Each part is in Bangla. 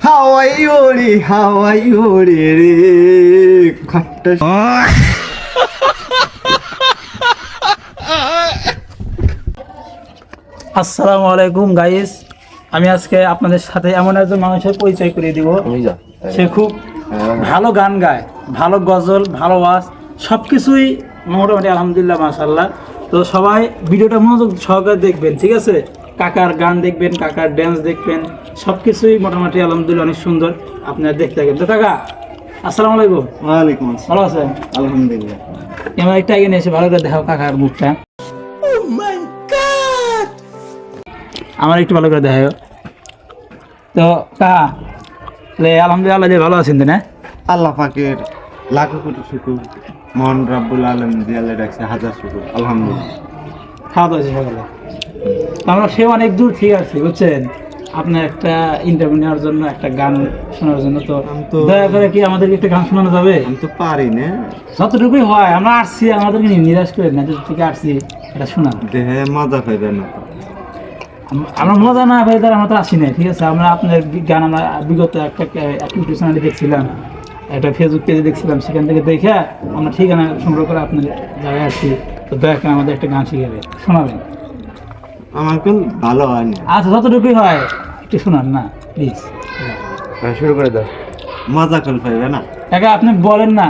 হাওয়াই ওরে রে খট্টা। আসসালামু আলাইকুম গাইস, আমি আজকে আপনাদের সাথে এমন একজন মানুষের পরিচয় করিয়ে দিব। সে খুব ভালো গান গায়, ভালো গজল, ভালো ওয়াজ, সব কিছুই মোটামুটি আলহামদুলিল্লাহ মাশাআল্লাহ। তো সবাই ভিডিওটা মনোযোগ সহকারে দেখবেন, ঠিক আছে? কাকার গান দেখবেন, কাকার ড্যান্স দেখবেন, সব কিছুই মোটামুটি আলহামদুলিল্লাহ অনেক সুন্দর। আপনারা দেখতে থাকেন। তো কাকা আসসালামু আলাইকুম। ওয়ালাইকুম আসসালাম। ভালো আছেন? আলহামদুলিল্লাহ। আমার একটা এগিয়ে এসে ভালো করে দেখাও কাকার মুখটা। আমার একটু ভালো করে দেখাও। তো কাকা আলহামদুলিল্লাহ যে ভালো আছেন তো না? আল্লাহ পাকের লাখো কোটি শুকর, মহান রাব্বুল আলামিন দিয়ালে রাখছে হাজার শুকর। আলহামদুলিল্লাহ। খাওয়া দাওয়া সকালে তো আমরা সে অনেক দূর ঠিক আছে বুঝছেন, আপনার একটা ইন্টারভিউ নেওয়ার জন্য, একটা গান শোনার জন্য। তো দয়া করে কি আমাদেরকে একটা গান শোনানো যাবে? আমি তো পারি না, যতটুকুই হয় আমরা আসছি, আমাদেরকে নিরাশ করে না, থেকে আসছি এটা শোনান। দেহে মজা পাইবে না। আমরা মজা না পাই তার আমরা তো আসি না, ঠিক আছে? আমরা আপনার গান আমরা বিগত একটা ইউটিউব চ্যানেলে দেখছিলাম, একটা ফেসবুক পেজে দেখছিলাম, সেখান থেকে দেখে আমরা ঠিকানা সংগ্রহ করে আপনার জায়গায় আসছি। তো দয়া করে আমাদের একটা গান শিখাবে, শোনাবেন? আমার কোন ভালো হয় না। আচ্ছা যতটুকুই হয় একটু শোনান না প্লিজ। শুরু করে দাও। মজা কোন পাইবে না, কাকা আপনি বলেন না।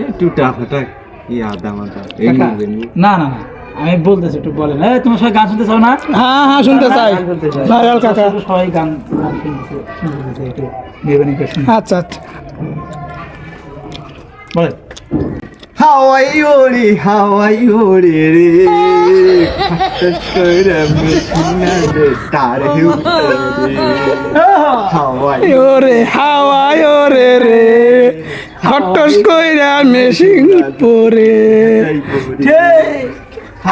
একটু টাকা কি আদা মাদা এই কাকা, নেবেন। না না না, আমি বলতেছি একটু বলেন। তোমার সবাই গান শুনতে চাও না? হ্যাঁ শুনতে চাই ভাইরাল কাকা। সবাই গান শুনতে একটু নেবেন, একটু শুনুন। আচ্ছা আচ্ছা বলেন। হাওয়াই ওরে রে খট্টা কইরা মেশিনা দে তার হিউ হাওয়াই ওরে হাওয়াই ওরে রে খট্টস কইরা মেশিন পরে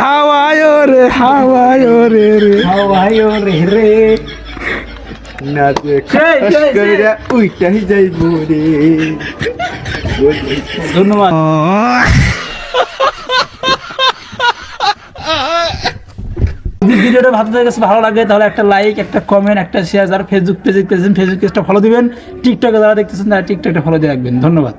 হাওয়াই ওরে রে হাওয়াই ওরে রে না দে খট্টা কইরা উইটাই যাইবো রে। ধন্যবাদ। যদি ভিডিওটা ভালো লাগে তাহলে একটা লাইক, একটা কমেন্ট, একটা শেয়ার। যারা ফেসবুক পেজটা ফলো দিবেন, টিকটকে যারা দেখতেছেন তারা টিকটকটা ফলো দিয়ে রাখবেন। ধন্যবাদ।